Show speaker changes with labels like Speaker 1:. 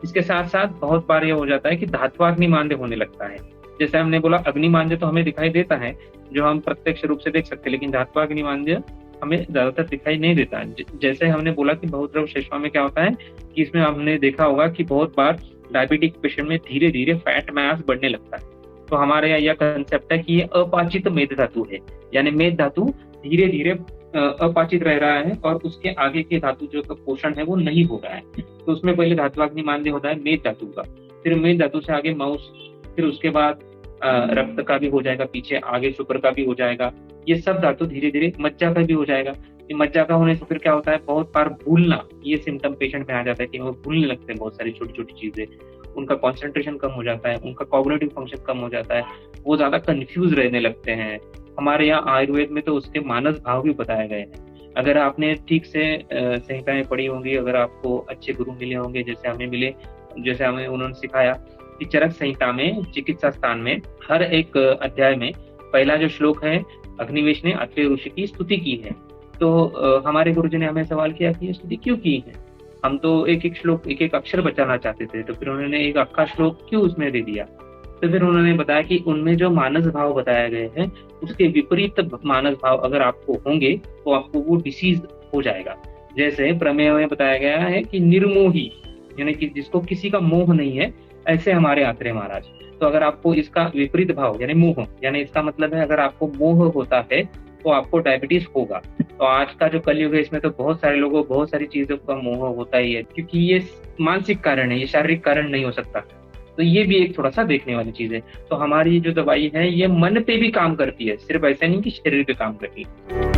Speaker 1: इसके साथ-साथ बहुत बार ये हो जाता है कि धात्वाग्निमांद्य होने लगता है। जैसे हमने बोला अग्निमांद्य तो हमें दिखाई देता है, जो हम प्रत्यक्ष रूप से देख सकते हैं, लेकिन धात्वाग्निमांद्य हमें ज़्यादातर दिखाई नहीं देता है। जैसे हमने बोला कि बहुद्रव श्लेष्मा में क्या होता है कि इसमें हमने देखा होगा कि बहुत बार डायबिटिक पेशेंट में धीरे-धीरे फैट मास बढ़ने लगता है। तो हमारे यहाँ यह कांसेप्ट है कि ये अपाचित मेद धातु है, यानी मेद धातु धीरे-धीरे अपाचित रह रहा है और उसके आगे के धातु जो का पोषण है वो नहीं हो रहा है। तो उसमें पहले धात्वाग्निमांद्य होता है मेद धातु का, फिर मेद धातु से आगे माउस, फिर उसके बाद रक्त का भी हो जाएगा, पीछे आगे शुक्र का भी हो जाएगा। ये सब धातु धीरे-धीरे मज्जा का भी हो जाएगा। ये मज्जा का होने से फिर क्या होता है, बहुत बार भूलना, ये सिम्पटम पेशेंट में आ जाता है कि वो भूलने लगते हैं बहुत सारी छोटी-छोटी चीज़ें। उनका कंसंट्रेशन कम हो जाता है, उनका कॉग्निटिव फंक्शन कम हो जाता है, वो ज़्यादा कन्फ्यूज़ रहने लगते हैं। हमारे यहाँ आयुर्वेद में तो उसके मानस भाव भी बताए गए हैं। अगर आपने ठीक से संहिताएँ पढ़ी होंगी, अगर आपको अच्छे गुरु मिले होंगे जैसे हमें मिले, जैसे हमें उन्होंने सिखाया कि चरक संहिता में चिकित्सा स्थान में हर एक अध्याय में पहला जो श्लोक है, अग्निवेश ने अत्रि ऋषि की स्तुति की है। तो हमारे गुरुजी ने हमें सवाल किया कि ये स्तुति क्यों की है? हम तो एक-एक श्लोक, एक-एक अक्षर बचाना चाहते थे, तो फिर उन्होंने एक अक्का श्लोक क्यों उसमें दे दिया? तो फिर उन्होंने बताया कि उनमें जो मानस भाव बताए गए हैं, उसके विपरीत मानस भाव अगर आपको होंगे, तो आपको वो डिसीज़ हो जाएगा। जैसे प्रमेय में बताया गया है कि निर्मोही, यानी कि जिसको किसी का मोह नहीं है, ऐसे हमारे आत्रेय महाराज। तो अगर आपको इसका विपरीत भाव यानी मोह, यानी इसका मतलब है अगर आपको मोह होता है, तो आपको डायबिटीज़ होगा। तो आज का जो कलयुग है इसमें तो बहुत सारे लोगों को बहुत सारी चीज़ों का मोह होता ही है, क्योंकि ये मानसिक कारण है, ये शारीरिक कारण नहीं हो सकता। तो ये भी एक थोड़ा-सा देखने वाली चीज़ है। तो हमारी जो दवाई है ये मन पे भी काम करती है, सिर्फ़ ऐसा नहीं कि शरीर पे काम करती है।